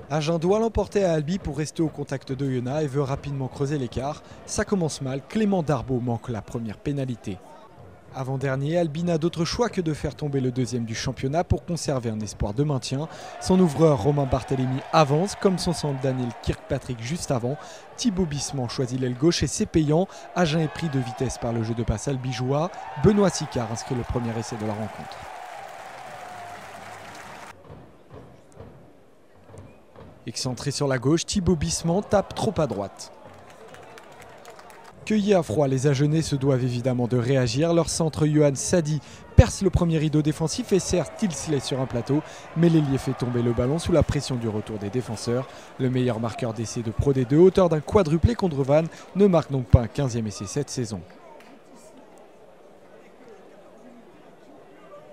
Agen doit l'emporter à Albi pour rester au contact d'Oyonnax et veut rapidement creuser l'écart. Ça commence mal, Clément Darbaud manque la première pénalité. Avant-dernier, Albi n'a d'autre choix que de faire tomber le deuxième du championnat pour conserver un espoir de maintien. Son ouvreur Romain Barthélémy avance, comme son centre Daniel Kirkpatrick juste avant. Thibaut Bissement choisit l'aile gauche et c'est payant. Agen est pris de vitesse par le jeu de passe albigeois. Benoît Sicard inscrit le premier essai de la rencontre. Excentré sur la gauche, Thibaut Bissement tape trop à droite. Cueillis à froid, les Agenais se doivent évidemment de réagir. Leur centre Yohan Sadi perce le premier rideau défensif et sert Tilsley sur un plateau. Mais l'ailier fait tomber le ballon sous la pression du retour des défenseurs. Le meilleur marqueur d'essai de Pro D2, auteur d'un quadruplé contre Vannes, ne marque donc pas un 15e essai cette saison.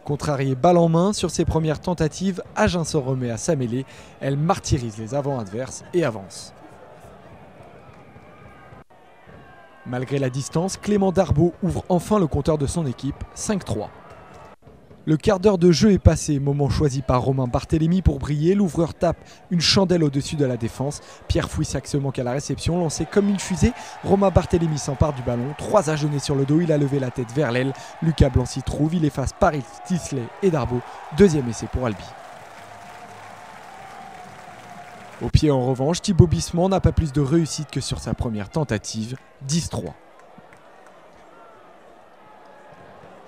Contrarié balle en main, sur ses premières tentatives, Agen s'en remet à sa mêlée. Elle martyrise les avants adverses et avance. Malgré la distance, Clément Darbaud ouvre enfin le compteur de son équipe, 5-3. Le quart d'heure de jeu est passé, moment choisi par Romain Barthélémy pour briller. L'ouvreur tape une chandelle au-dessus de la défense. Pierre Fouissac se manque à la réception, lancé comme une fusée. Romain Barthélémy s'empare du ballon, 3 Agenais sur le dos, il a levé la tête vers l'aile. Lucas Blanc s'y trouve, il efface Paris, Tilsley et Darbaud. Deuxième essai pour Albi. Au pied en revanche, Thibaut Bissement n'a pas plus de réussite que sur sa première tentative, 10-3.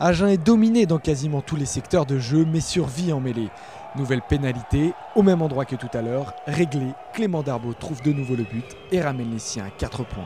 Agen est dominé dans quasiment tous les secteurs de jeu, mais survit en mêlée. Nouvelle pénalité, au même endroit que tout à l'heure, réglé, Clément Darbaud trouve de nouveau le but et ramène les siens à 4 points.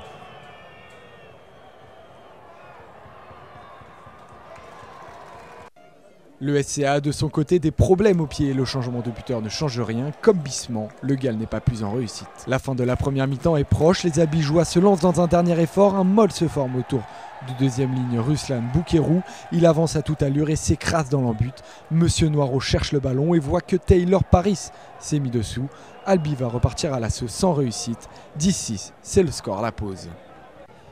Le SCA a de son côté des problèmes au pied et le changement de buteur ne change rien. Comme Bissement, le Gall n'est pas plus en réussite. La fin de la première mi-temps est proche, les Albigeois se lancent dans un dernier effort, un molle se forme autour de deuxième ligne Ruslan Boukerou. Il avance à toute allure et s'écrase dans l'embut. Monsieur Noireau cherche le ballon et voit que Taylor Paris s'est mis dessous. Albi va repartir à l'assaut sans réussite. 10-6, c'est le score à la pause.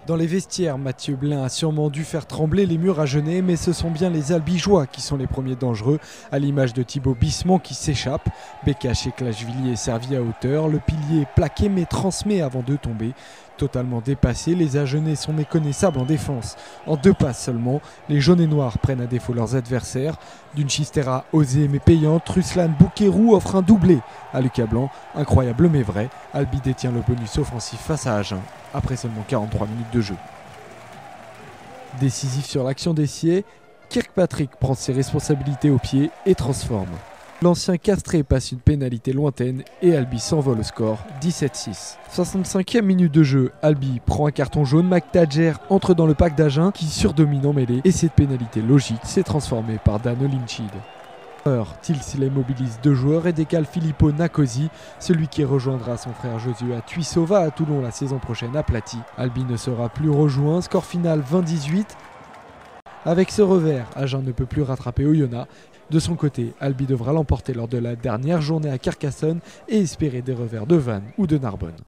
Dans les vestiaires, Mathieu Blain a sûrement dû faire trembler les murs agenais, mais ce sont bien les Albigeois qui sont les premiers dangereux, à l'image de Thibaut Bissement qui s'échappe. Bekash et Clashvili est servi à hauteur, le pilier est plaqué mais transmet avant de tomber. Totalement dépassés, les Agenais sont méconnaissables en défense. En 2 passes seulement, les jaunes et noirs prennent à défaut leurs adversaires. D'une chistera osée mais payante, Ruslan Boukerou offre un doublé à Lucas Blanc. Incroyable mais vrai, Albi détient le bonus offensif face à Agen, après seulement 43 minutes de jeu. Décisif sur l'action d'Essier, Kirkpatrick prend ses responsabilités au pied et transforme. L'ancien castré passe une pénalité lointaine et Albi s'envole au score, 17-6. 65e minute de jeu, Albi prend un carton jaune, McTadger entre dans le pack d'Agen qui surdomine en mêlée et cette pénalité logique s'est transformée par Dan Olinchid. Tilsley mobilise 2 joueurs et décale Filippo Nakosi, celui qui rejoindra son frère Joshua Tuisova à Toulon la saison prochaine aplati. Albi ne sera plus rejoint, score final 20-18. Avec ce revers, Agen ne peut plus rattraper Oyonnax. De son côté, Albi devra l'emporter lors de la dernière journée à Carcassonne et espérer des revers de Vannes ou de Narbonne.